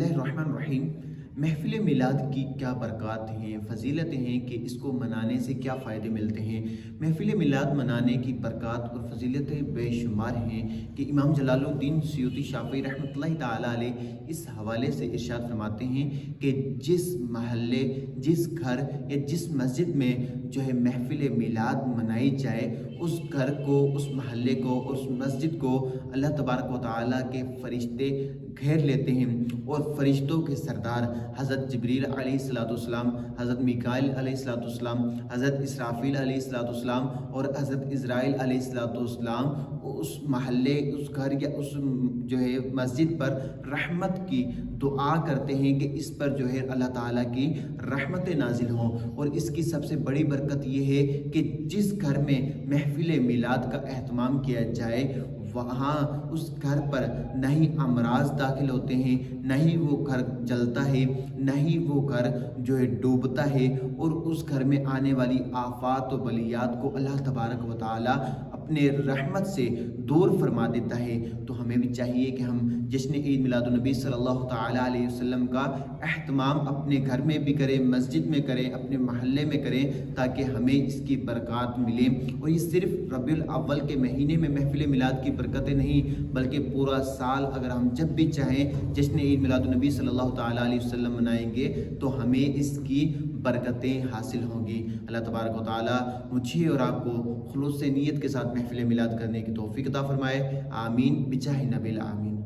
रहीम। महफ़िल मिलाद की क्या बरक़ात हैं, फ़ज़ीलतें हैं कि इसको मनाने से क्या फ़ायदे मिलते हैं। महफ़िल मिलाद मनाने की बरक़ात और फ़ज़ीलतें बेशुमार हैं कि इमाम जलालुद्दीन सयूती शाफ़िई रहमतुल्लाहि ताला अलैह इस हवाले से इरशाद फरमाते हैं कि जिस महल्ले, जिस घर या जिस मस्जिद में जो है महफ़िल मिलाद मनाई जाए, उस घर को, उस महल्ले को, उस मस्जिद को अल्लाह तबारक व तआला के फ़रिश्ते घेर लेते हैं और फ़रिश्तों के सरदार हज़रत जिब्रील अलैहिस्सलाम, हज़रत मीकाईल अलैहिस्सलाम, हज़रत इसराफ़ील अलैहिस्सलाम और हज़रत इज़राईल अलैहिस्सलाम उस महल्ले, उस घर या उस जो है मस्जिद पर रहमत की दुआ करते हैं कि इस पर जो है अल्लाह ताला की रहमतें नाज़िल हों। और इसकी सबसे बड़ी बरकत ये है कि जिस घर में महफ़िल मिलाद का एहतमाम किया जाए, वहाँ उस घर पर न ही अमराज दाखिल होते हैं, न ही वो घर जलता है, न ही वो घर जो है डूबता है, और उस घर में आने वाली आफ़ात व बलियात को अल्लाह तबारक व तआला अपने रहमत से दूर फरमा देता है। तो हमें भी चाहिए कि हम जश्न ईद मिलादुन नबी सल्लल्लाहु तआला अलैहि वसल्लम का एहतमाम अपने घर में भी करें, मस्जिद में करें, अपने महल्ले में करें, ताकि हमें इसकी बरक़ात मिले। और ये सिर्फ़ रबीउल अव्वल के महीने में महफ़िल मिलाद की बरकतें नहीं, बल्कि पूरा साल अगर हम जब भी चाहें जश्न ईद मिलादुन नबी सल्लल्लाहु तआला अलैहि वसल्लम मनाएंगे तो हमें इसकी बरकतें हासिल होंगी। अल्लाह तबारक व तआला मुझे और आपको खुलूस से नीयत के साथ महफ़िल मिलाद करने की तौफ़ीक़ अता फ़रमाए। आमीन बिजाहि नबिल आमीन।